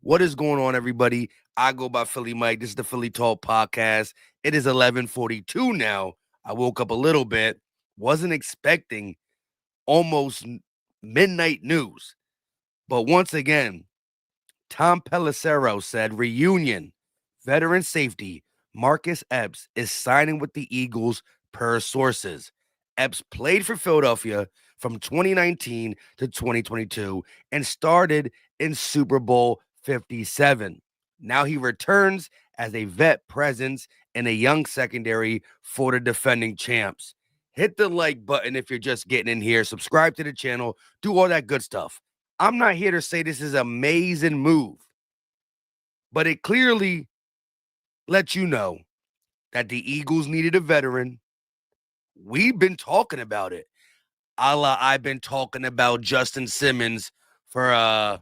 What is going on, everybody? I go by Philly Mike. This is the Philly Talk Podcast. It is 11:42 now. I woke up a little bit. Wasn't expecting almost midnight news. But once again, Tom Pelissero said reunion. Veteran safety Marcus Epps is signing with the Eagles per sources. Epps played for Philadelphia from 2019 to 2022 and started in Super Bowl 57. Now he returns as a vet presence in a young secondary for the defending champs. Hit the like button if you're just getting in here. Subscribe to the channel. Do all that good stuff. I'm not here to say this is an amazing move, but it clearly lets you know that the Eagles needed a veteran. We've been talking about it. I've been talking about Justin Simmons for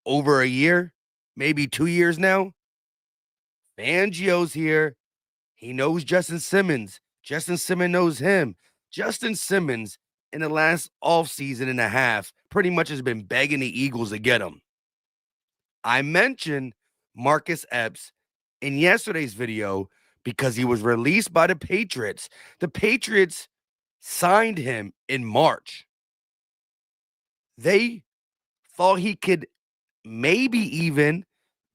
over a year, maybe 2 years now. Fangio's here. He knows Justin Simmons. Justin Simmons knows him. Justin Simmons, in the last offseason and a half, pretty much has been begging the Eagles to get him. I mentioned Marcus Epps in yesterday's video because he was released by the Patriots. The Patriots signed him in March. They thought he could maybe even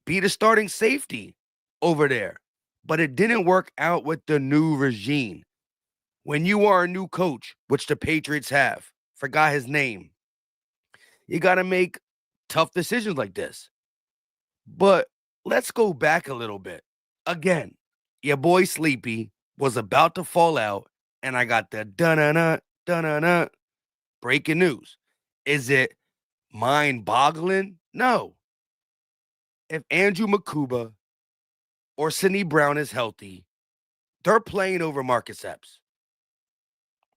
be the starting safety over there, but it didn't work out with the new regime. When you are a new coach, which the Patriots have, forgot his name, you got to make tough decisions like this. But let's go back a little bit. Again, your boy Sleepy was about to fall out, and I got the dun-dun-dun, breaking news. Is it mind-boggling? No. If Andrew Makuba or Sidney Brown is healthy, they're playing over Marcus Epps.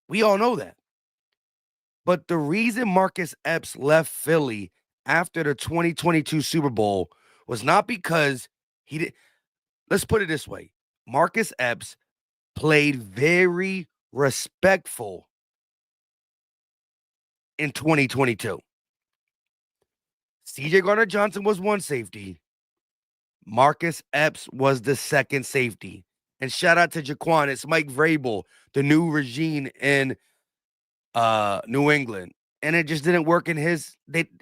We all know that. But the reason Marcus Epps left Philly after the 2022 Super Bowl was not because he did. Let's put it this way. Marcus Epps played very respectful in 2022. CJ Gardner-Johnson was one safety. Marcus Epps was the second safety. And shout out to Jaquan. It's Mike Vrabel, the new regime in New England. And it just didn't work in it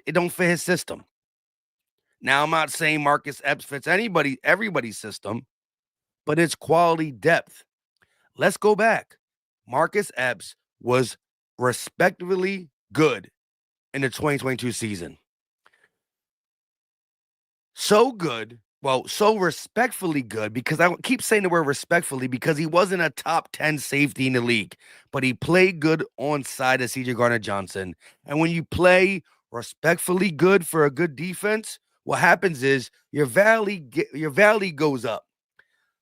don't fit his system. Now, I'm not saying Marcus Epps fits everybody's system, but it's quality depth. Let's go back. Marcus Epps was respectively good in the 2022 season. So good, so respectfully good, because I keep saying the word respectfully because he wasn't a top 10 safety in the league, but he played good on side of CJ Gardner-Johnson. And when you play respectfully good for a good defense, what happens is your valley goes up.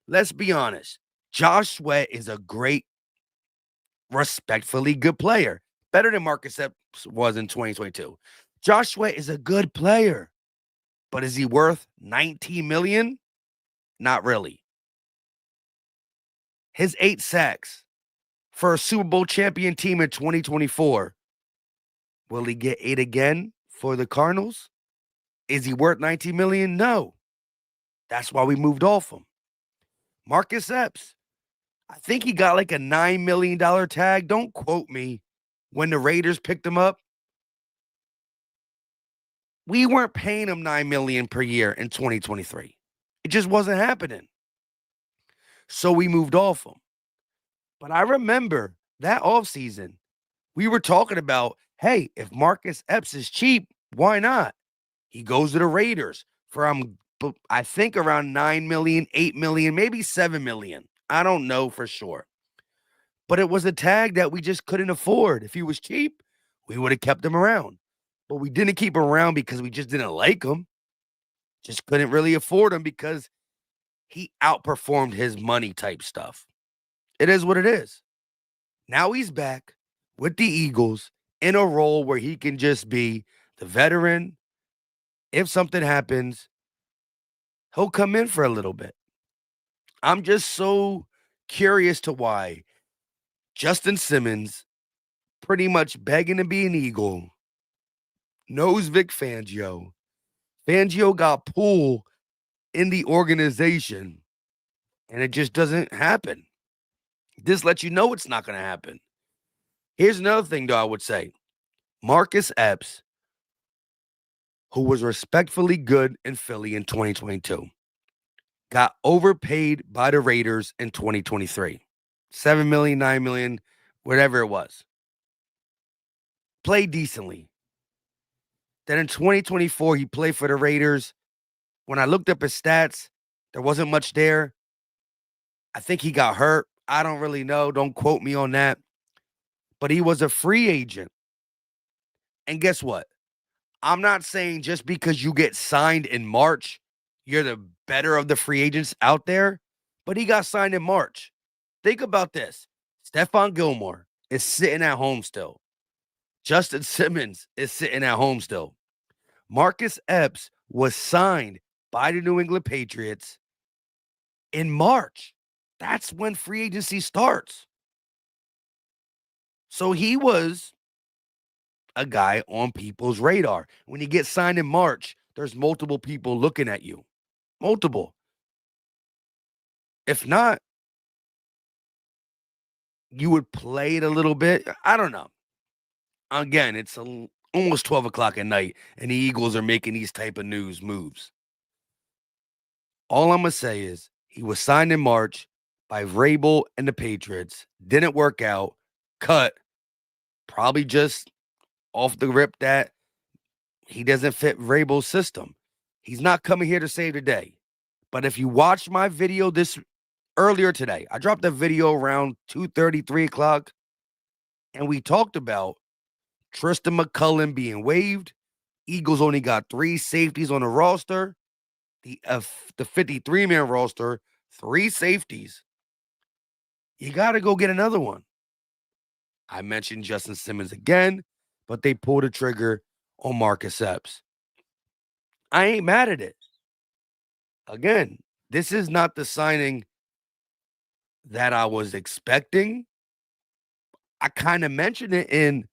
Let's be honest. Josh Sweat is a great, respectfully good player. Better than Marcus Epps was in 2022. Josh Sweat is a good player. But is he worth $19 million? Not really. His 8 sacks for a Super Bowl champion team in 2024. Will he get 8 again for the Cardinals? Is he worth $19 million? No. That's why we moved off him. Marcus Epps, I think he got like a $9 million tag. Don't quote me. When the Raiders picked him up, we weren't paying him $9 million per year in 2023. It just wasn't happening. So we moved off him. But I remember that offseason, we were talking about, hey, if Marcus Epps is cheap, why not? He goes to the Raiders for, I think, around $9 million, $8 million, maybe $7 million. I don't know for sure. But it was a tag that we just couldn't afford. If he was cheap, we would have kept him around. But we didn't keep him around because we just didn't like him. Just couldn't really afford him because he outperformed his money type stuff. It is what it is. Now he's back with the Eagles in a role where he can just be the veteran. If something happens, he'll come in for a little bit. I'm just so curious to why Justin Simmons, pretty much begging to be an Eagle, knows Vic Fangio. Fangio got pull in the organization, and it just doesn't happen. This lets you know it's not going to happen. Here's another thing, though, I would say. Marcus Epps, who was respectfully good in Philly in 2022, got overpaid by the Raiders in 2023. 7 million, 9 million, whatever it was. Played decently. Then in 2024, he played for the Raiders. When I looked up his stats, there wasn't much there. I think he got hurt. I don't really know. Don't quote me on that. But he was a free agent. And guess what? I'm not saying just because you get signed in March, you're the better of the free agents out there, but he got signed in March. Think about this. Stephon Gilmore is sitting at home still. Justin Simmons is sitting at home still. Marcus Epps was signed by the New England Patriots in March. That's when free agency starts. So he was a guy on people's radar. When you get signed in March, there's multiple people looking at you. Multiple. If not, you would play it a little bit. I don't know. Again, it's almost 12 o'clock at night, and the Eagles are making these type of news moves. All I'm going to say is he was signed in March by Vrabel and the Patriots. Didn't work out. Cut. Probably just off the rip that he doesn't fit Vrabel's system. He's not coming here to save the day. But if you watch my video earlier today, I dropped a video around 2:30, 3 o'clock, and we talked about Tristan McCullough being waived. Eagles only got 3 safeties on the roster. The 53-man roster, 3 safeties. You got to go get another one. I mentioned Justin Simmons again, but they pulled the trigger on Marcus Epps. I ain't mad at it. Again, this is not the signing that I was expecting. I kind of mentioned it in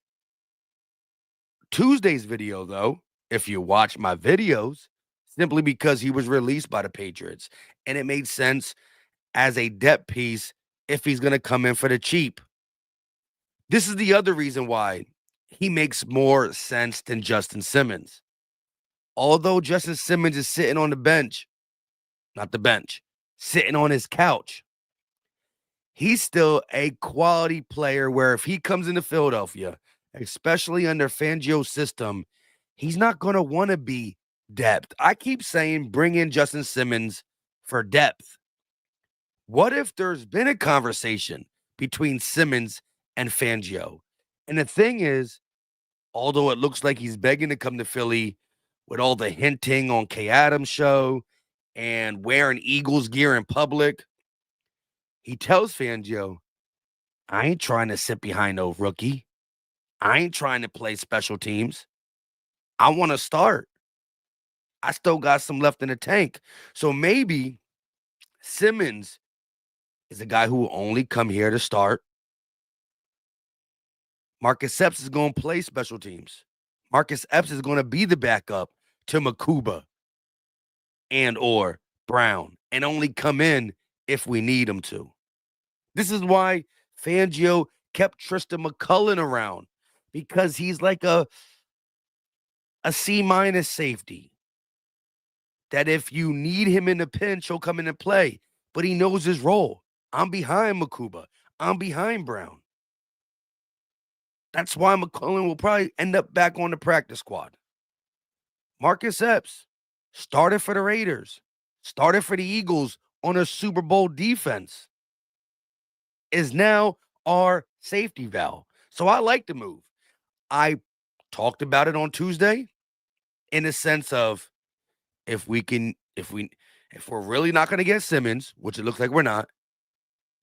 Tuesday's video, though, if you watch my videos, simply because he was released by the Patriots. And it made sense as a depth piece if he's going to come in for the cheap. This is the other reason why he makes more sense than Justin Simmons. Although Justin Simmons is sitting on the bench, not the bench, sitting on his couch, he's still a quality player where if he comes into Philadelphia, especially under Fangio's system, he's not going to want to be depth. I keep saying bring in Justin Simmons for depth. What if there's been a conversation between Simmons and Fangio? And the thing is, although it looks like he's begging to come to Philly with all the hinting on Kay Adams' show and wearing Eagles gear in public, he tells Fangio, I ain't trying to sit behind no rookie. I ain't trying to play special teams. I want to start. I still got some left in the tank. So maybe Simmons is a guy who will only come here to start. Marcus Epps is going to play special teams. Marcus Epps is going to be the backup to Makuba and or Brown and only come in if we need him to. This is why Fangio kept Tristan McCullough around, because he's like a C- safety. That if you need him in a pinch, he'll come in and play. But he knows his role. I'm behind Makuba. I'm behind Brown. That's why McCullough will probably end up back on the practice squad. Marcus Epps started for the Raiders, started for the Eagles on a Super Bowl defense, is now our safety valve. So I like the move. I talked about it on Tuesday in the sense of if we're really not going to get Simmons, which it looks like we're not,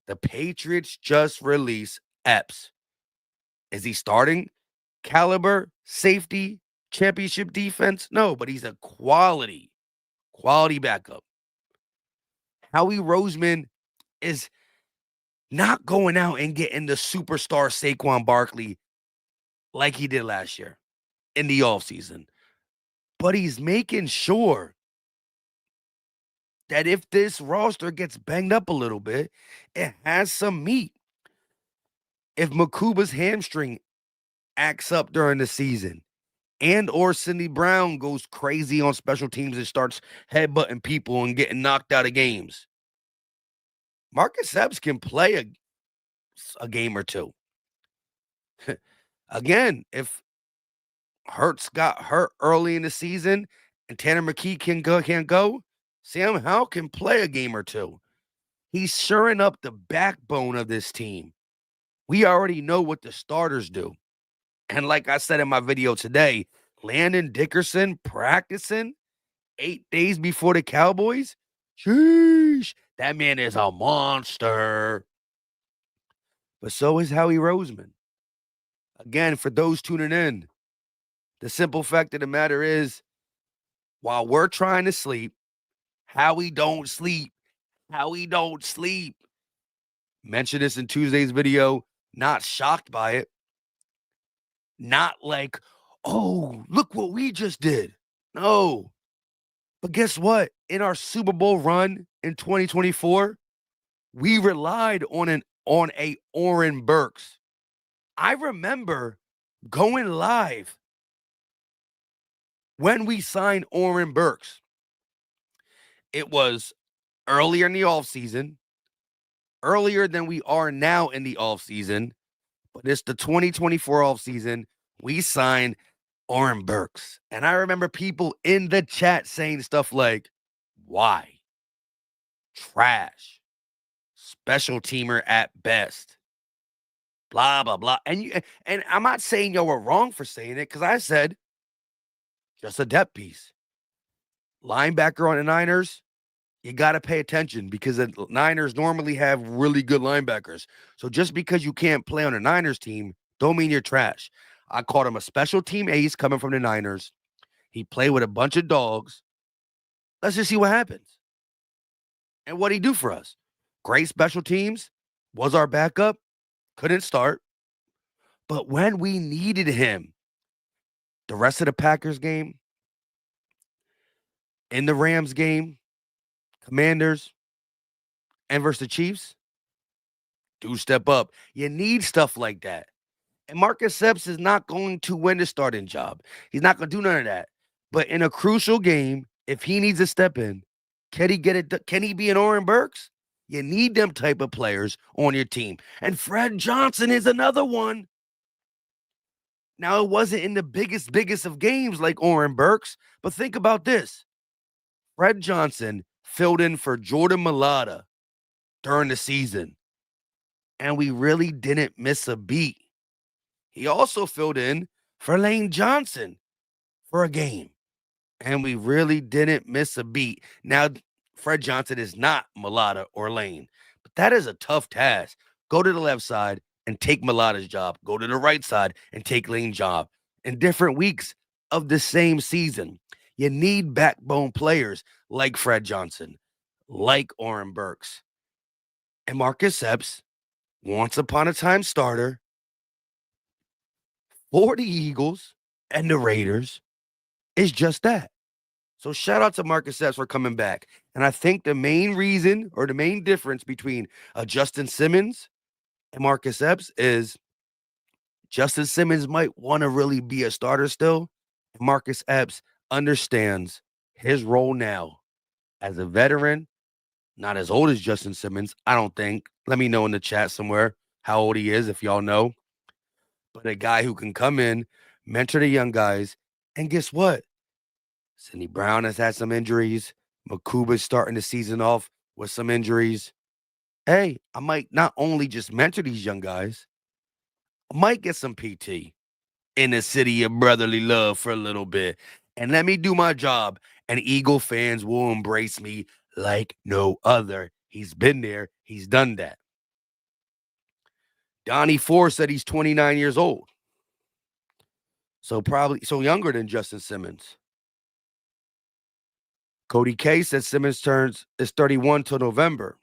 the Patriots just released Epps. Is he starting caliber safety championship defense? No, but he's a quality backup. Howie Roseman is not going out and getting the superstar Saquon Barkley like he did last year in the offseason. but he's making sure that if this roster gets banged up a little bit, it has some meat. If Makuba's hamstring acts up during the season, and or Cindy Brown goes crazy on special teams and starts headbutting people and getting knocked out of games, Marcus Epps can play a game or two. Again, if Hurts got hurt early in the season and Tanner McKee can't go, Sam Howell can play a game or two. He's shoring up the backbone of this team. We already know what the starters do. And like I said in my video today, Landon Dickerson practicing 8 days before the Cowboys? Sheesh, that man is a monster. But so is Howie Roseman. Again, for those tuning in, the simple fact of the matter is, while we're trying to sleep, Howie don't sleep. Howie don't sleep. Mentioned this in Tuesday's video. Not shocked by it. Not like, oh, look what we just did. No. But guess what? In our Super Bowl run in 2024, we relied on a Oren Burks. I remember going live when we signed Oren Burks. It was earlier in the offseason, earlier than we are now in the offseason, but it's the 2024 offseason. We signed Oren Burks. And I remember people in the chat saying stuff like, why? Trash. Special teamer at best. Blah, blah, blah. And I'm not saying y'all were wrong for saying it, because I said just a depth piece. Linebacker on the Niners, you got to pay attention because the Niners normally have really good linebackers. So just because you can't play on a Niners team, don't mean you're trash. I called him a special team ace coming from the Niners. He played with a bunch of dogs. Let's just see what happens. And what'd he do for us? Great special teams, was our backup, couldn't start. But when we needed him, the rest of the Packers game, in the Rams game, Commanders, and versus the Chiefs, do step up. You need stuff like that. And Marcus Epps is not going to win the starting job. He's not going to do none of that. But in a crucial game, if he needs to step in, can he get it? Can he be an Oren Burks? You need them type of players on your team. And Fred Johnson is another one. Now, it wasn't in the biggest of games like Oren Burks, but think about this. Fred Johnson filled in for Jordan Mailata during the season, and we really didn't miss a beat. He also filled in for Lane Johnson for a game, and we really didn't miss a beat. Now, Fred Johnson is not Mailata or Lane, but that is a tough task. Go to the left side and take Mailata's job. Go to the right side and take Lane's job in different weeks of the same season. You need backbone players like Fred Johnson, like Oren Burks. And Marcus Epps, once upon a time starter for the Eagles and the Raiders, is just that. So shout out to Marcus Epps for coming back. And I think the main reason or the main difference between Justin Simmons and Marcus Epps is Justin Simmons might want to really be a starter still. Marcus Epps understands his role now as a veteran, not as old as Justin Simmons, I don't think. Let me know in the chat somewhere how old he is if y'all know. But a guy who can come in, mentor the young guys, and guess what? Cindy Brown has had some injuries. Makuba's starting the season off with some injuries. Hey, I might not only just mentor these young guys, I might get some PT in the city of brotherly love for a little bit. And let me do my job. And Eagle fans will embrace me like no other. He's been there. He's done that. Donnie Ford said he's 29 years old. So probably younger than Justin Simmons. Cody K said Simmons is 31 till November.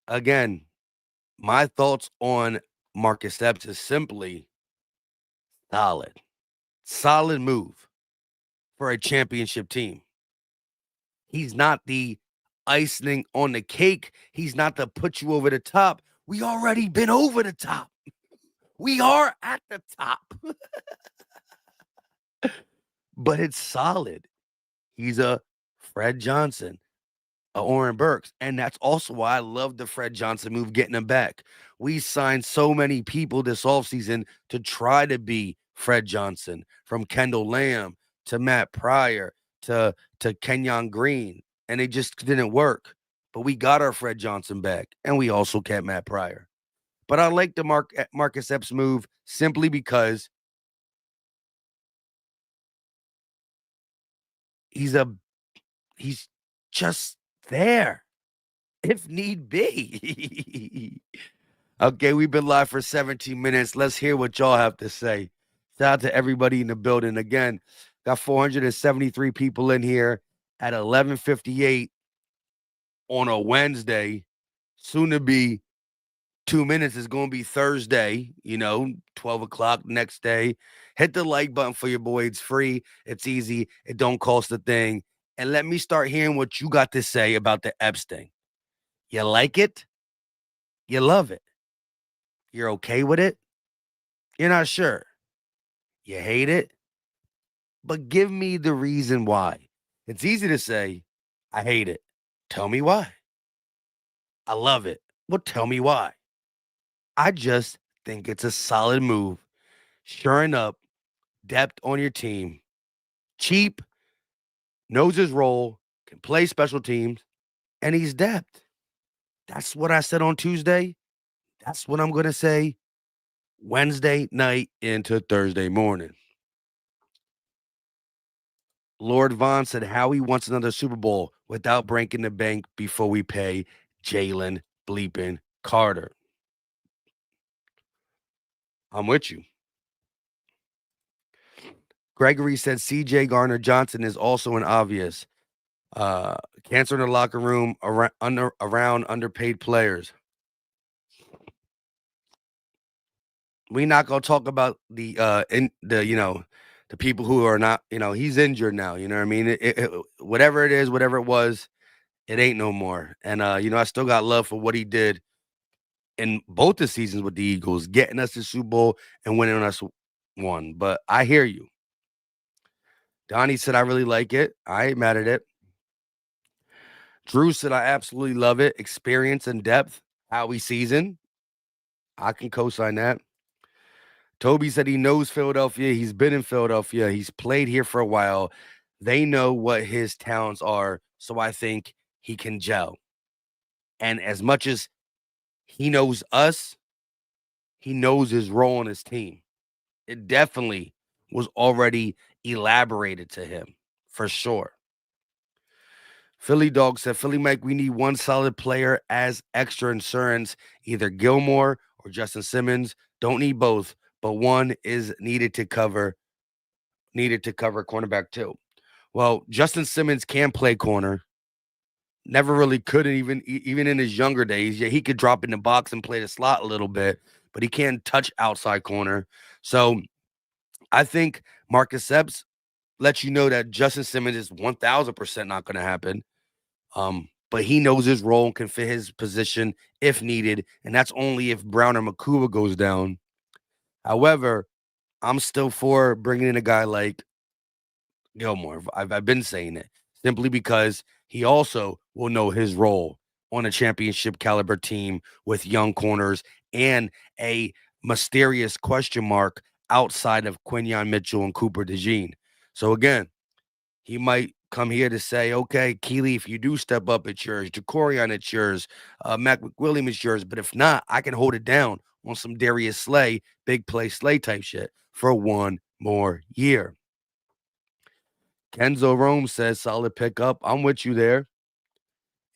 Again, my thoughts on Marcus Epps is simply solid. Solid move for a championship team. He's not the icing on the cake. He's not to put you over the top. We already been over the top. We are at the top. But it's solid. He's a Fred Johnson, a Oren Burks. And that's also why I love the Fred Johnson move, getting him back. We signed so many people this offseason to try to be Fred Johnson, from Kendall Lamb to Matt Pryor to Kenyon Green. And it just didn't work. But we got our Fred Johnson back. And we also kept Matt Pryor. But I like the Marcus Epps move simply because he's just there if need be. Okay, we've been live for 17 minutes. Let's hear what y'all have to say. Shout out to everybody in the building. Again, got 473 people in here at 11:58 on a Wednesday. Soon to be 2 minutes is going to be Thursday, 12 o'clock next day. Hit the like button for your boy. It's free. It's easy. It don't cost a thing. And let me start hearing what you got to say about the Epps thing. You like it? You love it? You're okay with it? You're not sure? You hate it? But give me the reason why. It's easy to say, I hate it. Tell me why. I love it. Well, tell me why. I just think it's a solid move. Shoring up depth on your team. Cheap, knows his role, can play special teams, and he's depth. That's what I said on Tuesday. That's what I'm going to say Wednesday night into Thursday morning. Lord Vaughn said Howie wants another Super Bowl without breaking the bank before we pay Jalen bleeping Carter. I'm with you. Gregory said CJ Garner Johnson is also an obvious. Cancer in the locker room around underpaid players. We're not gonna talk about the the people who are not, he's injured now. You know what I mean? Whatever it is, whatever it was, it ain't no more. And I still got love for what he did in both the seasons with the Eagles, getting us the Super Bowl and winning us one. But I hear you. Donnie said I really like it. I ain't mad at it. Drew said I absolutely love it. Experience and depth. Howie season. I can co-sign that. Toby said he knows Philadelphia. He's been in Philadelphia. He's played here for a while. They know what his talents are. So I think he can gel. And as much as he knows us, he knows his role on his team. It definitely was already elaborated to him, for sure. Philly Dog said, Philly Mike, we need one solid player as extra insurance, either Gilmore or Justin Simmons. Don't need both, but one is needed to cover cornerback too. Well, Justin Simmons can play corner. Never really couldn't even in his younger days. Yeah, he could drop in the box and play the slot a little bit, but he can't touch outside corner. So I think Marcus Epps lets you know that Justin Simmons is 1000% not going to happen. But he knows his role and can fit his position if needed, and that's only if Brown or Makuba goes down. However, I'm still for bringing in a guy like Gilmore. I've been saying it simply because he also will know his role on a championship caliber team with young corners and a mysterious question mark outside of Quinyon Mitchell and Cooper DeJean. So again, he might come here to say, okay, Keely, if you do step up, it's yours. Jacorian, it's yours. Mac McWilliam, it's yours. But if not, I can hold it down on some Darius Slay, big play Slay type shit for one more year. Kenzo Rome says, solid pickup. I'm with you there.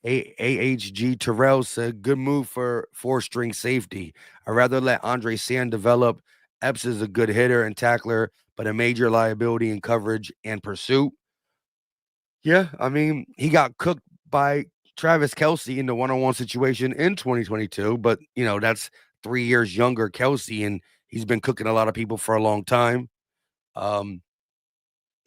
AHG Terrell said, good move for four-string safety. I'd rather let Andre Sand develop. Epps is a good hitter and tackler, but a major liability in coverage and pursuit. Yeah, I mean, he got cooked by Travis Kelce in the one-on-one situation in 2022, but, that's 3 years younger Kelce, and he's been cooking a lot of people for a long time. Um,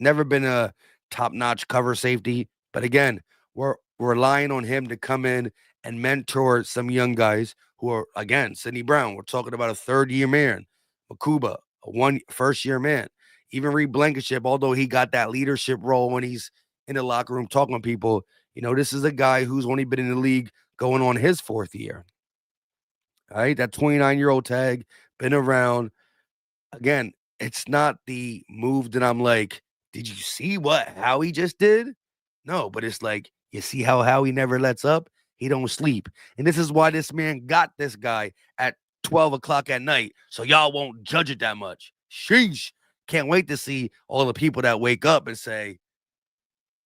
Never been a top-notch cover safety, but again, we're relying on him to come in and mentor some young guys who are, again, Sidney Brown. We're talking about a third-year man, Makuba, a first-year man. Even Reed Blankenship, although he got that leadership role when he's in the locker room talking to people, this is a guy who's only been in the league going on his fourth year. All right, that 29-year-old tag, been around. Again, it's not the move that I'm like, did you see what Howie just did? No, but it's like, you see how Howie never lets up? He don't sleep. And this is why this man got this guy at 12 o'clock at night, so y'all won't judge it that much. Sheesh. Can't wait to see all the people that wake up and say,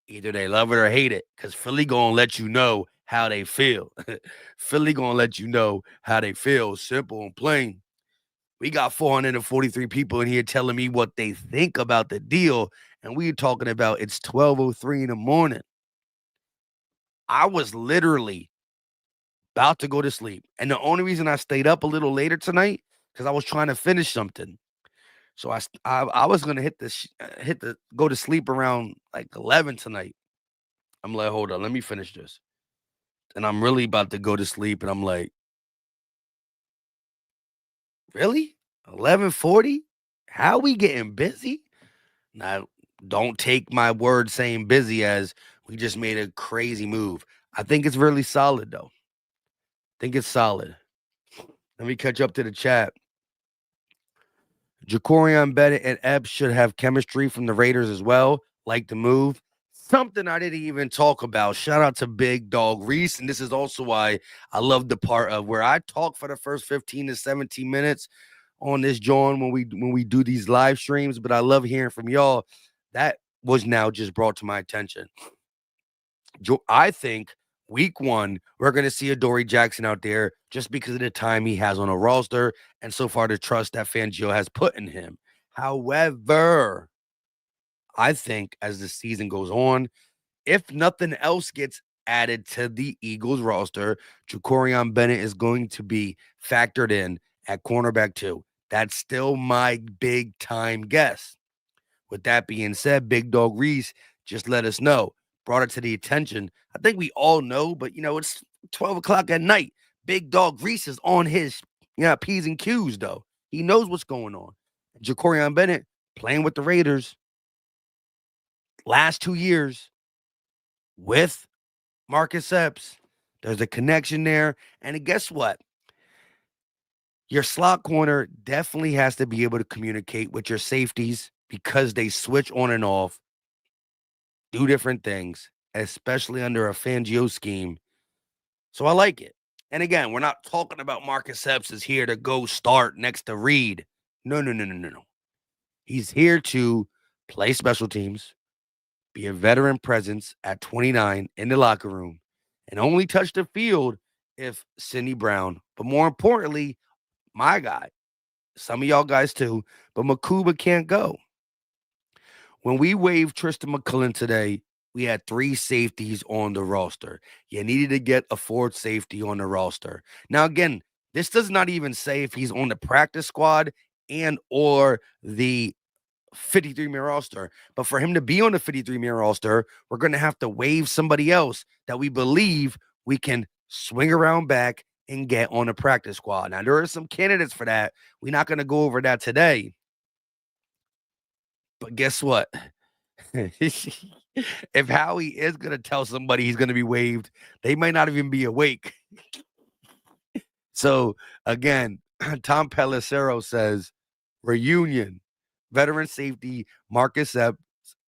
either they love it or hate it, because Philly gonna let you know how they feel. Philly gonna let you know how they feel, simple and plain. We got 443 people in here telling me what they think about the deal, and we're talking about it's 12:03 in the morning. I was literally about to go to sleep, and the only reason I stayed up a little later tonight because I was trying to finish something. So I was gonna hit the go to sleep around like 11 tonight. I'm like, hold on, let me finish this, and I'm really about to go to sleep, and I'm like, really 11:40? How we getting busy? Now, don't take my word saying busy as we just made a crazy move. I think it's really solid, though. I think it's solid. Let me catch up to the chat. Jacorian Bennett and Epps should have chemistry from the Raiders as well. Like the move. Something I didn't even talk about. Shout out to Big Dog Reese. And this is also why I love the part of where I talk for the first 15 to 17 minutes on this John when we do these live streams, but I love hearing from y'all. That was now just brought to my attention. I think week one, we're going to see a Dory Jackson out there just because of the time he has on a roster and so far the trust that Fangio has put in him. However, I think as the season goes on, if nothing else gets added to the Eagles roster, Jacorian Bennett is going to be factored in at cornerback 2. That's still my big time guess. With that being said, Big Dog Reese just let us know, brought it to the attention. I think we all know, but it's 12 o'clock at night. Big Dog Reese is on his P's and Q's, though. He knows what's going on. Jacorian Bennett playing with the Raiders last 2 years with Marcus Epps. There's a connection there. And guess what? Your slot corner definitely has to be able to communicate with your safeties because they switch on and off, do different things, especially under a Fangio scheme. So I like it. And again, we're not talking about Marcus Epps is here to go start next to Reed. No, no, no, no, no, no. He's here to play special teams, be a veteran presence at 29 in the locker room, and only touch the field if Sidney Brown, but more importantly, my guy, some of y'all guys too, but Makuba can't go. When we waived Tristan McCullen today, we had 3 safeties on the roster. You needed to get a 4th safety on the roster. Now, again, this does not even say if he's on the practice squad and or the 53-man roster. But for him to be on the 53-man roster, we're going to have to waive somebody else that we believe we can swing around back and get on the practice squad. Now, there are some candidates for that. We're not going to go over that today. But guess what? If Howie is going to tell somebody he's going to be waived, they might not even be awake. So, again, Tom Pelissero says, reunion. Veteran safety Marcus Epps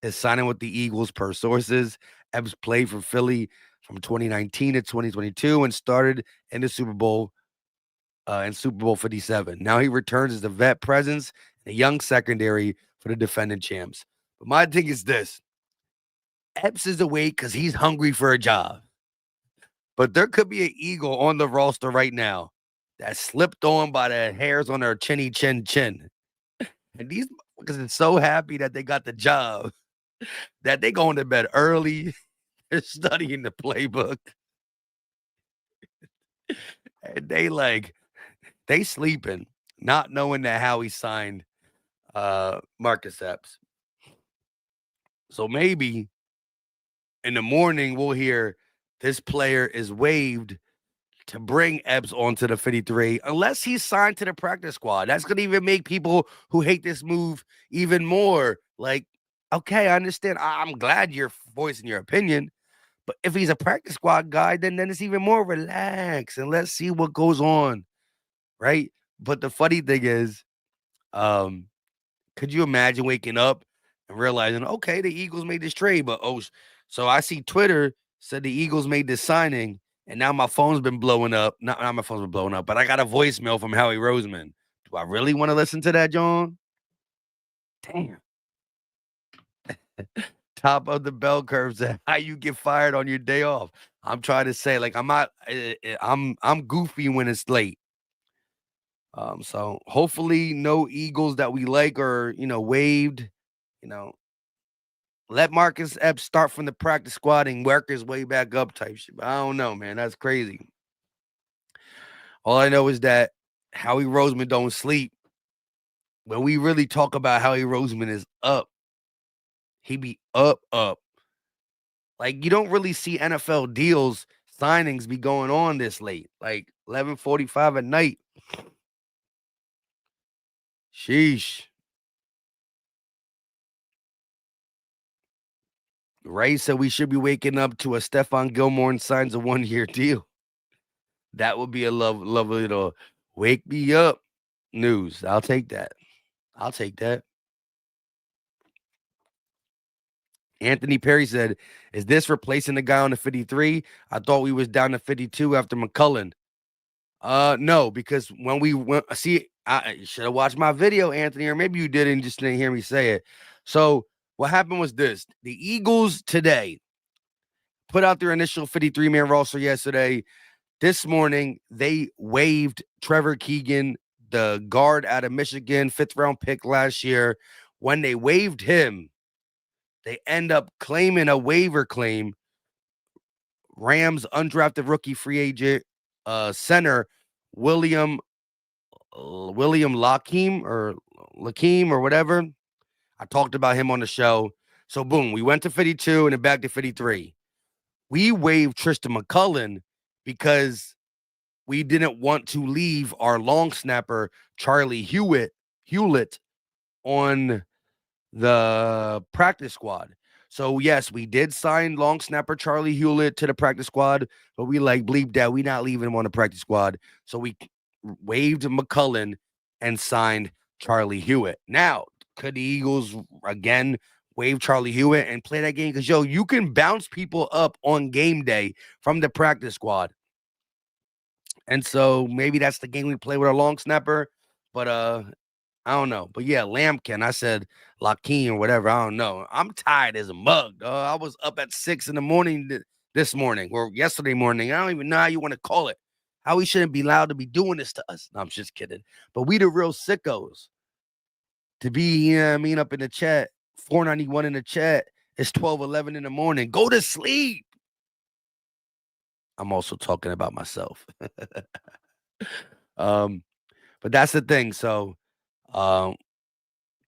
is signing with the Eagles per sources. Epps played for Philly from 2019 to 2022 and started in the Super Bowl in Super Bowl 57. Now he returns as the vet presence and a young secondary for the defending champs. But my thing is this. Epps is awake because he's hungry for a job. But there could be an Eagle on the roster right now that slipped on by the hairs on their chinny chin chin. And these motherfuckers are so happy that they got the job that they going to bed early. They're studying the playbook. And they sleeping, not knowing that Howie signed Marcus Epps. So maybe in the morning we'll hear this player is waived to bring Epps onto the 53, unless he's signed to the practice squad. That's going to even make people who hate this move even more like, okay, I understand. I'm glad you're voicing your opinion. But if he's a practice squad guy, then it's even more relaxed and let's see what goes on, right? But the funny thing is, um, could you imagine waking up and realizing, okay, the Eagles made this trade, but so I see Twitter said the Eagles made this signing, and now my phone's been blowing up. Not my phone's been blowing up, but I got a voicemail from Howie Roseman. Do I really want to listen to that, John? Damn. Top of the bell curve said how you get fired on your day off. I'm trying to say, like, I'm not I'm goofy when it's late. So hopefully no Eagles that we like are, waived. You know, let Marcus Epps start from the practice squad and work his way back up type shit. But I don't know, man. That's crazy. All I know is that Howie Roseman don't sleep. When we really talk about Howie Roseman is up, he be up. Like, you don't really see NFL deals, signings be going on this late, like 11:45 at night. Sheesh. Ray said we should be waking up to a Stephon Gilmore and signs a 1-year deal. That would be a lovely little wake me up news. I'll take that. Anthony Perry said, "Is this replacing the guy on the 53? I thought we was down to 52 after McCullen." No, because when we went, see, I should have watched my video, Anthony, or maybe you didn't, just didn't hear me say it. So what happened was this: the Eagles today put out their initial 53-man roster yesterday. This morning, they waived Trevor Keegan, the guard out of Michigan, 5th-round pick last year. When they waived him, they end up claiming a waiver claim. Rams undrafted rookie free agent center William Lakeem or whatever. I talked about him on the show. So boom, we went to 52 and then back to 53. We waived Tristan McCullen because we didn't want to leave our long snapper Charlie Hewlett on the practice squad. So yes, we did sign long snapper Charlie Hewlett to the practice squad, but we bleep that we not leaving him on the practice squad. So we waived McCullen and signed Charlie Hewitt. Now, could the Eagles again waive Charlie Hewitt and play that game? Because you can bounce people up on game day from the practice squad. And so maybe that's the game we play with our long snapper. But I don't know. But yeah, Lampkin. I said Lakeem or whatever. I don't know. I'm tired as a mug. I was up at 6 a.m. this morning or yesterday morning. I don't even know how you want to call it. How we shouldn't be allowed to be doing this to us. No, I'm just kidding. But we the real sickos. To be, up in the chat, 491 in the chat. It's 12:11 in the morning. Go to sleep. I'm also talking about myself. But that's the thing. So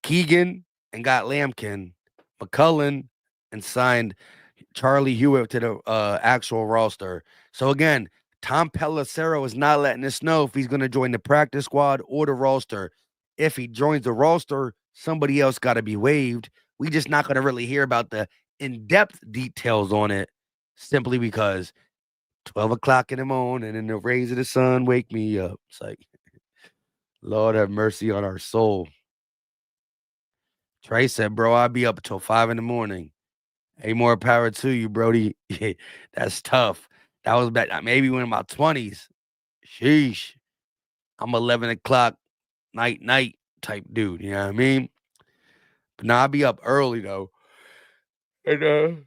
Keegan and got Lampkin, McCullen, and signed Charlie Hewitt to the actual roster. So again, Tom Pelissero is not letting us know if he's going to join the practice squad or the roster. If he joins the roster, somebody else got to be waived. We just not going to really hear about the in-depth details on it simply because 12 o'clock in the morning and the rays of the sun wake me up. It's like, Lord have mercy on our soul. Trey said, bro, I'll be up until 5 in the morning. Hey, more power to you, Brody. That's tough. That was back maybe when in my 20s. Sheesh. I'm 11 o'clock night type dude. You know what I mean? But now I'll be up early, though. And,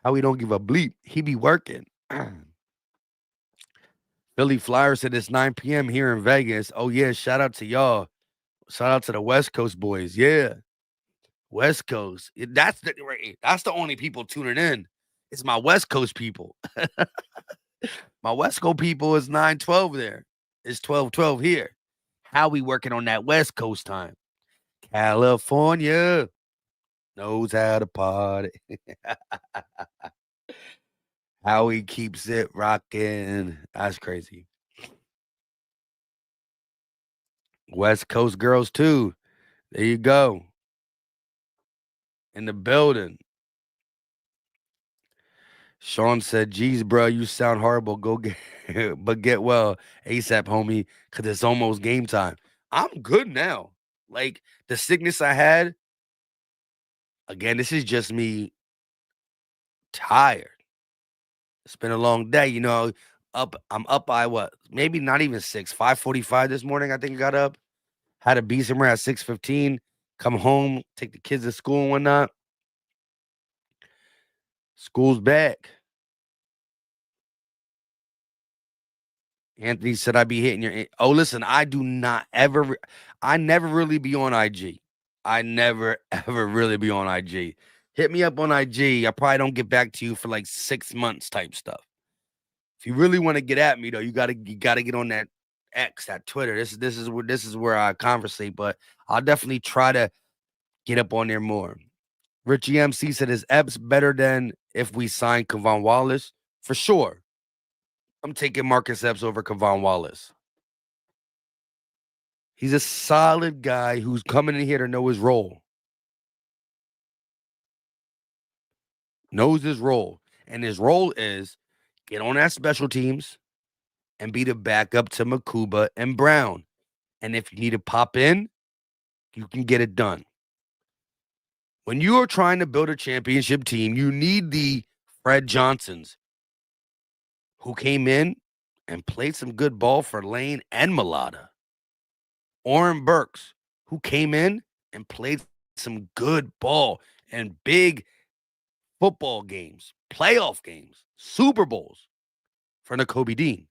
how he don't give a bleep. He be working. Philly Flyer said it's 9 p.m. here in Vegas. Oh, yeah. Shout out to y'all. Shout out to the West Coast boys. Yeah. West Coast. That's the only people tuning in. It's my West Coast people. My West Coast people is 9:12 there. It's 12:12 here. How we working on that West Coast time? California knows how to party. How he keeps it rocking. That's crazy. West Coast girls too. There you go. In the building. Sean said, "Geez, bro, you sound horrible. Go get, but get well ASAP, homie, because it's almost game time." I'm good now. Like the sickness I had, again, this is just me tired. It's been a long day, I'm up by what? Maybe not even 5:45 this morning. I think I got up. Had to be somewhere at 6:15. Come home, take the kids to school and whatnot. School's back. Anthony said I'd be hitting your. Oh, listen, I do not ever. I never really be on IG. I never ever really be on IG. Hit me up on IG. I probably don't get back to you for like 6 months type stuff. If you really want to get at me though, you gotta get on that X, that Twitter. This is where I conversate. But I'll definitely try to get up on there more. Richie MC said, "Is Epps better than if we sign Kevon Wallace?" For sure. I'm taking Marcus Epps over Kevon Wallace. He's a solid guy who's coming in here to know his role. Knows his role. And his role is get on that special teams and be the backup to Makuba and Brown. And if you need to pop in, you can get it done. When you are trying to build a championship team, you need the Fred Johnsons who came in and played some good ball for Lane and Mulata. Oren Burks, who came in and played some good ball and big football games, playoff games, Super Bowls for Nakobe Dean.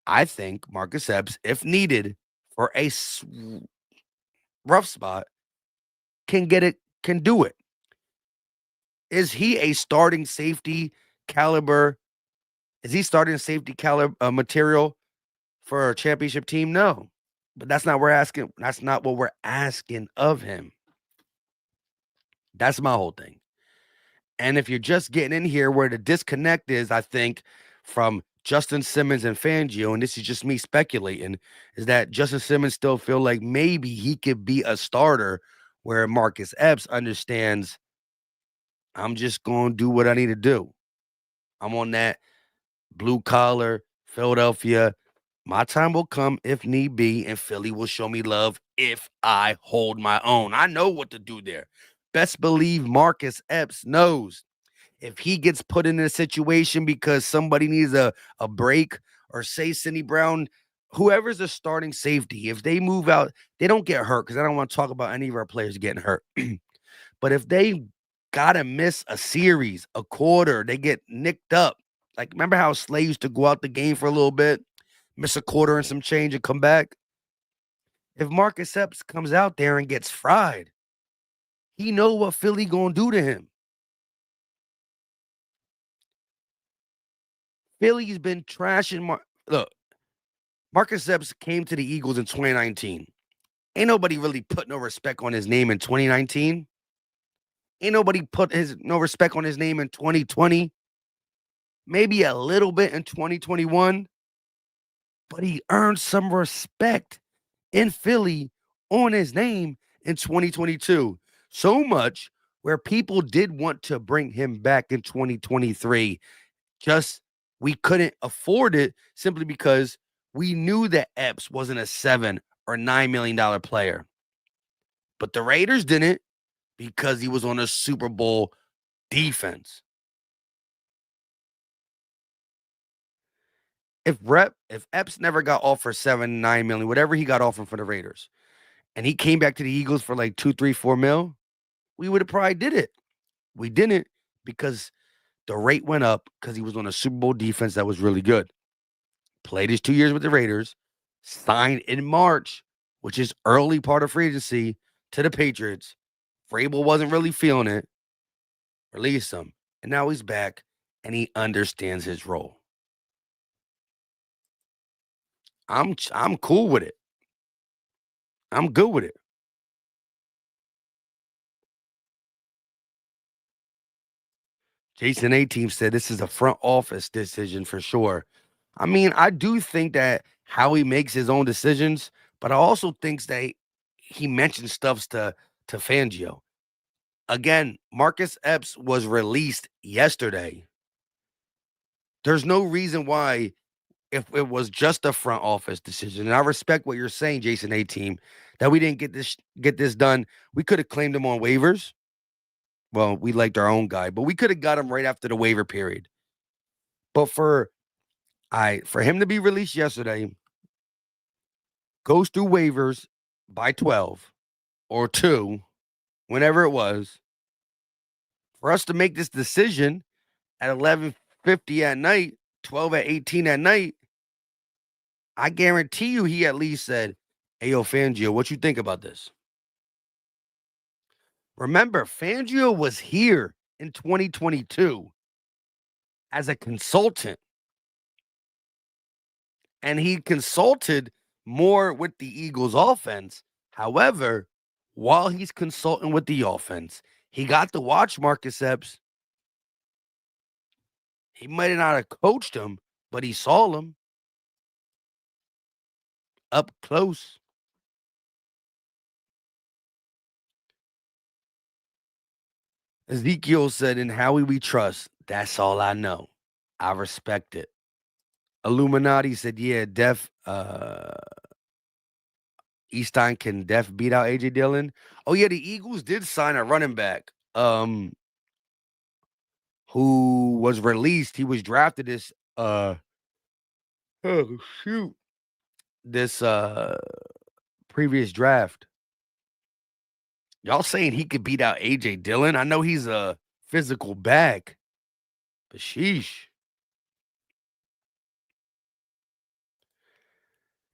I think Marcus Epps, if needed for a rough spot, can get it, can do it. Is he a starting safety caliber? Is he starting safety caliber material for a championship team? No. But that's not we're asking. That's not what we're asking of him. That's my whole thing. And if you're just getting in here where the disconnect is, I think, from Justin Simmons and Fangio, and this is just me speculating, is that Justin Simmons still feel like maybe he could be a starter where Marcus Epps understands I'm just going to do what I need to do. I'm on that blue collar, Philadelphia. My time will come if need be, and Philly will show me love if I hold my own. I know what to do there. Best believe Marcus Epps knows if he gets put in a situation because somebody needs a break, or say Cindy Brown, whoever's the starting safety, if they move out, they don't get hurt, because I don't want to talk about any of our players getting hurt. But if they gotta miss a series, a quarter, they get nicked up. Like, remember how Slay used to go out the game for a little bit, miss a quarter and some change and come back? If Marcus Epps comes out there and gets fried, he know what Philly gonna do to him. Philly's been trashing. Look, Marcus Epps came to the Eagles in 2019. Ain't nobody really put no respect on his name in 2019. Ain't nobody put no respect on his name in 2020. Maybe a little bit in 2021. But he earned some respect in Philly on his name in 2022. So much where people did want to bring him back in 2023. Just we couldn't afford it simply because we knew that Epps wasn't a $7 or $9 million player. But the Raiders didn't, because he was on a Super Bowl defense. If Epps never got offered 7, 9 million, whatever he got offered for the Raiders, and he came back to the Eagles for like 2, 3, 4 mil, we would have probably did it. We didn't, because the rate went up because he was on a Super Bowl defense that was really good. Played his 2 years with the Raiders, signed in March, which is early part of free agency, to the Patriots. Vrabel wasn't really feeling it. Released him. And now he's back and he understands his role. I'm cool with it. I'm good with it. Jason A team said this is a front office decision for sure. I mean, I do think that Howie makes his own decisions, but I also think that he mentions stuffs to Fangio. Again, Marcus Epps was released yesterday. There's no reason why, if it was just a front office decision, and I respect what you're saying, Jason A team, that we didn't get this done. We could have claimed him on waivers. Well, we liked our own guy, but we could have got him right after the waiver period. But for him to be released yesterday, goes through waivers by 12 or 2, whenever it was, for us to make this decision at 11:50 at night, 12 at 18 at night, I guarantee you he at least said, "Hey, yo, Fangio, what you think about this?" Remember, Fangio was here in 2022 as a consultant, and he consulted more with the Eagles offense. However, while he's consulting with the offense, he got to watch Marcus Epps. He might not have coached him, but he saw him up close. Ezekiel said, "In Howie we trust. That's all I know. I respect it." Illuminati said, "Yeah, Def Easton can Def beat out AJ Dillon." Oh yeah, the Eagles did sign a running back who was released. He was drafted this oh shoot. This previous draft. Y'all saying he could beat out AJ Dillon? I know he's a physical bag, but sheesh.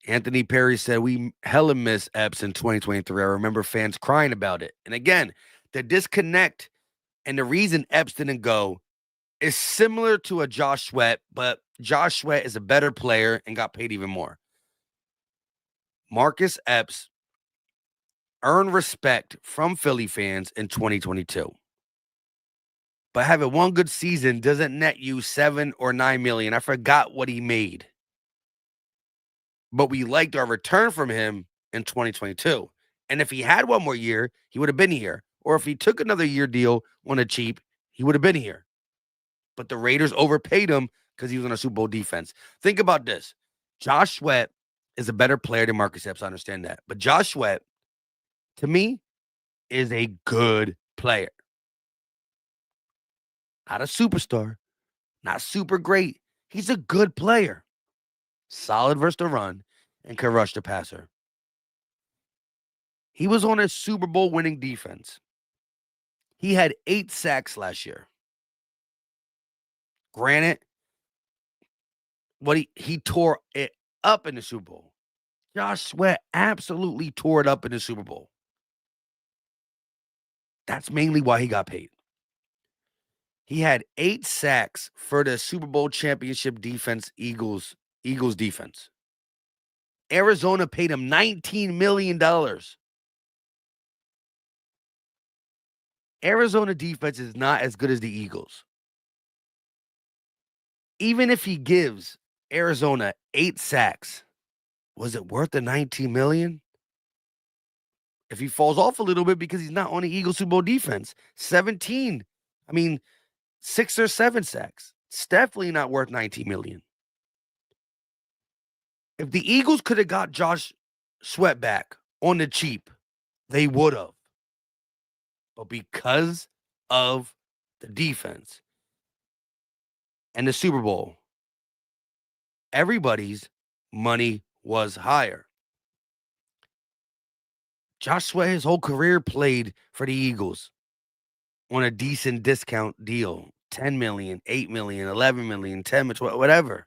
Anthony Perry said, "We hella miss Epps in 2023. I remember fans crying about it." And again, the disconnect and the reason Epps didn't go is similar to a Josh Sweat, but Josh Sweat is a better player and got paid even more. Marcus Epps earned respect from Philly fans in 2022. But having one good season doesn't net you 7 or 9 million. I forgot what he made. But we liked our return from him in 2022. And if he had one more year, he would have been here. Or if he took another year deal on a cheap, he would have been here. But the Raiders overpaid him because he was on a Super Bowl defense. Think about this. Josh Sweat is a better player than Marcus Epps. I understand that. But Josh Sweat, to me, is a good player. Not a superstar, not super great. He's a good player. Solid versus the run and can rush the passer. He was on a Super Bowl winning defense. He had 8 sacks last year. Granted, what he tore it up in the Super Bowl. Josh Sweat absolutely tore it up in the Super Bowl. That's mainly why he got paid. He had 8 sacks for the Super Bowl championship defense, Eagles defense. Arizona paid him $19 million. Arizona defense is not as good as the Eagles. Even if he gives Arizona 8 sacks, was it worth the $19 million? If he falls off a little bit because he's not on the Eagles Super Bowl defense, 17. I mean, 6 or 7 sacks. It's definitely not worth $19 million. If the Eagles could have got Josh Sweat back on the cheap, they would have. But because of the defense and the Super Bowl, everybody's money was higher. Josh Sweat, his whole career, played for the Eagles on a decent discount deal. 10 million, 8 million, 11 million, 10, 12, whatever.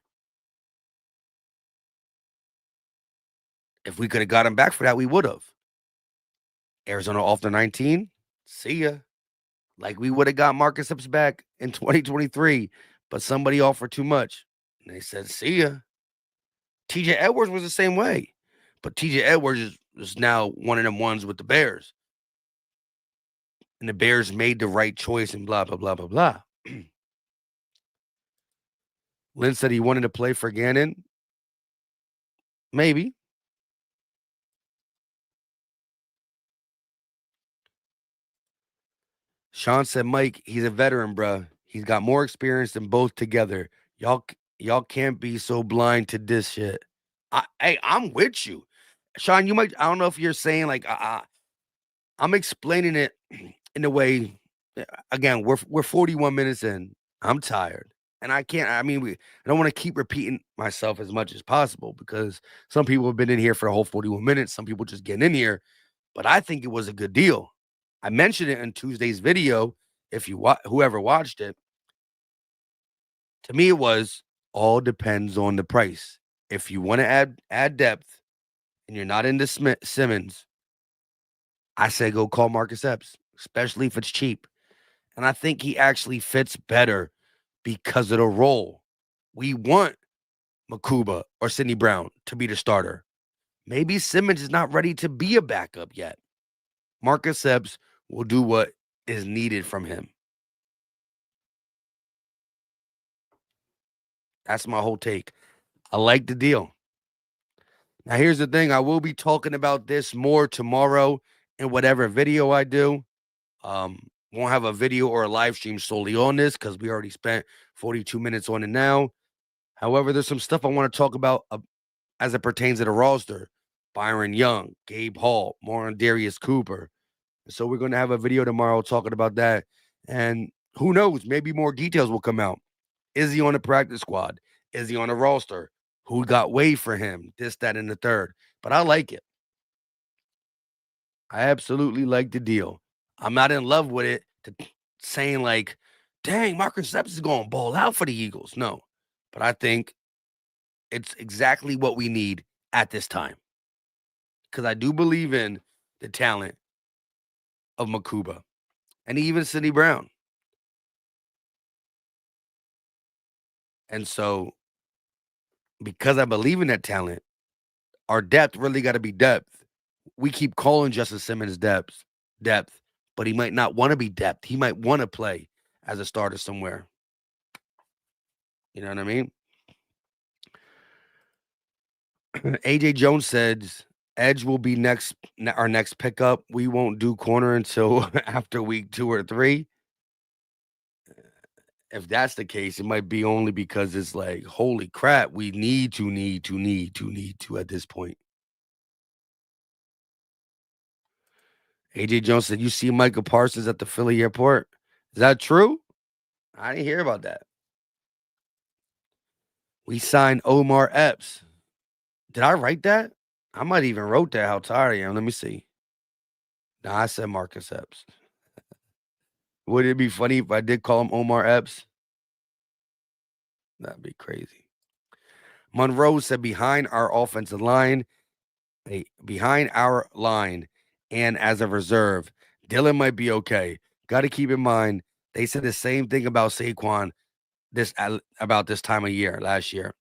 If we could have got him back for that, we would have. Arizona off the 19. See ya. Like we would have got Marcus Epps back in 2023, but somebody offered too much. And they said, see ya. TJ Edwards was the same way. But TJ Edwards is now one of them ones with the Bears. And the Bears made the right choice and blah, blah, blah, blah, blah. Lynn said he wanted to play for Gannon. Maybe. Sean said, Mike, he's a veteran, bruh. He's got more experience than both together. Y'all can't be so blind to this shit. I'm with you. Sean, you might, I don't know if you're saying like, I'm explaining it in a way. Again, we're 41 minutes in. I'm tired. And I can't, I don't want to keep repeating myself as much as possible because some people have been in here for the whole 41 minutes. Some people just getting in here. But I think it was a good deal. I mentioned it in Tuesday's video. If you whoever watched it, to me it was all depends on the price. If you want to add depth and you're not into Simmons, I say go call Marcus Epps, especially if it's cheap. And I think he actually fits better because of the role. We want Makuba or Sidney Brown to be the starter. Maybe Simmons is not ready to be a backup yet. Marcus Epps will do what is needed from him. That's my whole take. I like the deal. Now, here's the thing. I will be talking about this more tomorrow in whatever video I do. Won't have a video or a live stream solely on this because we already spent 42 minutes on it now. However, there's some stuff I want to talk about as it pertains to the roster. Byron Young, Gabe Hall, more on Darius Cooper. So we're going to have a video tomorrow talking about that. And who knows, maybe more details will come out. Is he on the practice squad? Is he on the roster? Who got waived for him? This, that, and the third. But I like it. I absolutely like the deal. I'm not in love with it saying like, dang, Marcus Epps is going to ball out for the Eagles. No. But I think it's exactly what we need at this time. Because I do believe in the talent of Makuba and even Sidney Brown. And so, because I believe in that talent, our depth really got to be depth. We keep calling Justin Simmons depth, but he might not want to be depth. He might want to play as a starter somewhere. You know what I mean? AJ Jones says edge will be our next pickup. We won't do corner until after week 2 or 3. If that's the case, it might be only because it's like, holy crap, we need to at this point. AJ Jones said, you see Michael Parsons at the Philly airport? Is that true? I didn't hear about that. We signed Omar Epps. Did I write that? I might even wrote that, how tired I am. Let me see. No, I said Marcus Epps. Would it be funny if I did call him Omar Epps? That'd be crazy. Monroe said behind our offensive line, behind our line, and as a reserve, Dylan might be okay. Got to keep in mind, they said the same thing about Saquon about this time of year last year.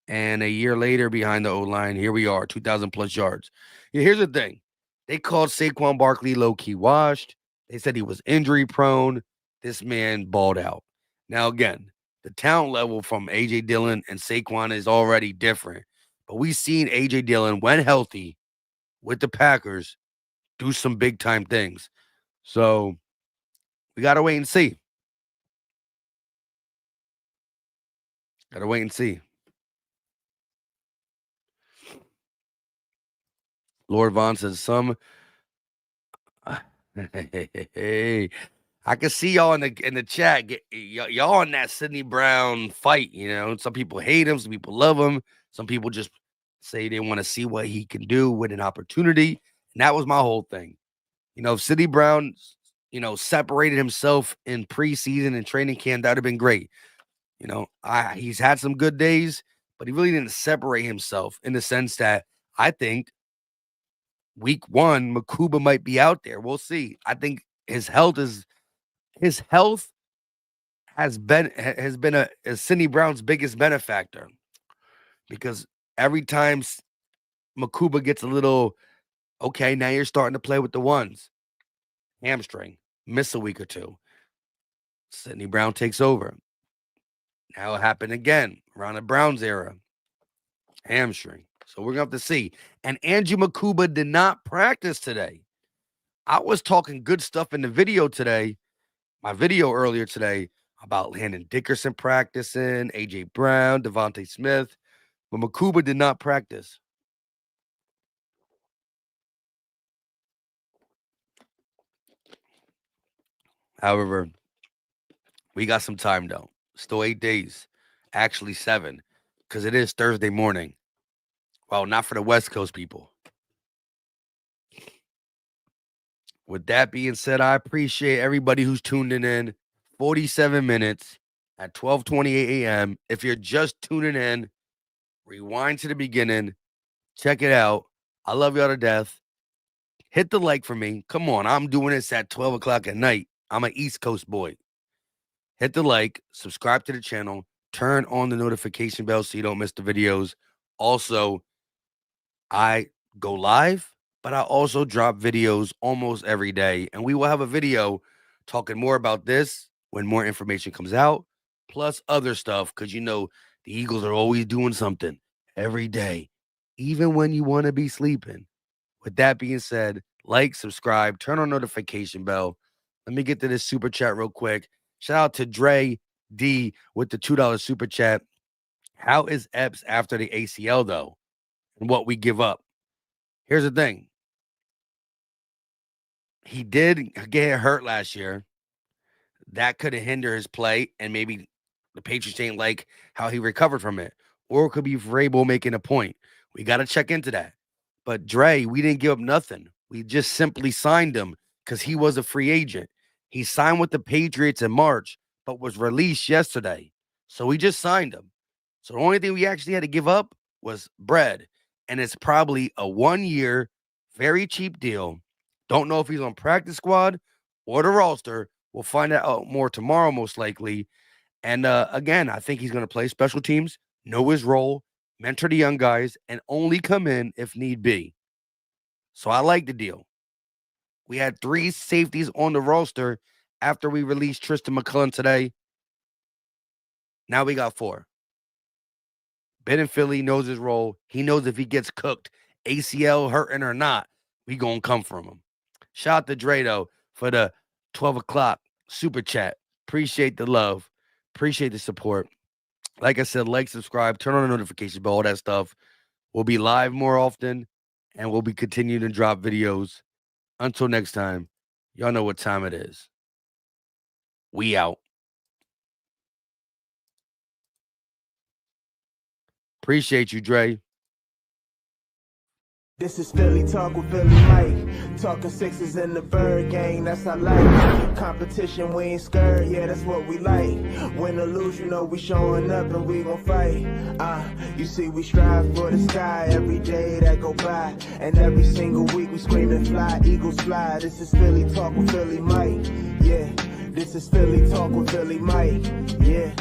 And a year later, behind the O-line, here we are, 2,000 plus yards. Yeah, here's the thing. They called Saquon Barkley low-key washed. They said he was injury prone. This man balled out. Now, again, the talent level from A.J. Dillon and Saquon is already different. But we've seen A.J. Dillon, when healthy, with the Packers, do some big-time things. So, we got to wait and see. Got to wait and see. Lord Vaughn says hey, I can see y'all in the chat. Y'all on that Sidney Brown fight. You know, some people hate him, some people love him, some people just say they want to see what he can do with an opportunity. And that was my whole thing. You know, if Sidney Brown, separated himself in preseason and training camp, that'd have been great. You know, he's had some good days, but he really didn't separate himself in the sense that I think week 1, Makuba might be out there. We'll see. I think his health has been Sidney Brown's biggest benefactor because every time Makuba gets a little, okay, now you're starting to play with the ones. Hamstring, miss a week or two. Sidney Brown takes over. Now it happened again around the Browns era. Hamstring. So we're going to have to see. And Andrew Makuba did not practice today. I was talking good stuff in the video today, my video earlier today, about Landon Dickerson practicing, A.J. Brown, Devontae Smith, but Makuba did not practice. However, we got some time, though. Still 8 days. Actually 7, because it is Thursday morning. Well, not for the West Coast people. With that being said, I appreciate everybody who's tuned in. 47 minutes at 12:28 a.m. If you're just tuning in, rewind to the beginning. Check it out. I love y'all to death. Hit the like for me. Come on, I'm doing this at 12 o'clock at night. I'm an East Coast boy. Hit the like, subscribe to the channel, turn on the notification bell so you don't miss the videos. Also, I go live, but I also drop videos almost every day. And we will have a video talking more about this when more information comes out, plus other stuff, because you know the Eagles are always doing something every day, even when you want to be sleeping. With that being said, like, subscribe, turn on notification bell. Let me get to this super chat real quick. Shout out to Dre D with the $2 super chat. How is Epps after the ACL, though, and what we give up? Here's the thing. He did get hurt last year. That could have hindered his play, and maybe the Patriots ain't like how he recovered from it. Or it could be Vrabel making a point. We got to check into that. But Dre, we didn't give up nothing. We just simply signed him because he was a free agent. He signed with the Patriots in March, but was released yesterday. So we just signed him. So the only thing we actually had to give up was bread. And it's probably a 1-year, very cheap deal. Don't know if he's on practice squad or the roster. We'll find out more tomorrow, most likely. And again, I think he's going to play special teams, know his role, mentor the young guys, and only come in if need be. So I like the deal. We had 3 safeties on the roster after we released Tristan McClellan today. Now we got 4. Ben in Philly knows his role. He knows if he gets cooked, ACL hurting or not, we going to come from him. Shout out to Dre, though, for the 12 o'clock super chat. Appreciate the love. Appreciate the support. Like I said, like, subscribe, turn on the notification bell, all that stuff. We'll be live more often, and we'll be continuing to drop videos. Until next time, y'all know what time it is. We out. Appreciate you, Dre. This is Philly Talk with Philly Mike. Talking sixes in the bird gang, that's our life. Competition, we ain't scared, yeah, that's what we like. Win or lose, you know we showing up and we gon' fight. You see we strive for the sky every day that go by. And every single week we screaming fly, Eagles fly. This is Philly Talk with Philly Mike, yeah. This is Philly Talk with Philly Mike, yeah.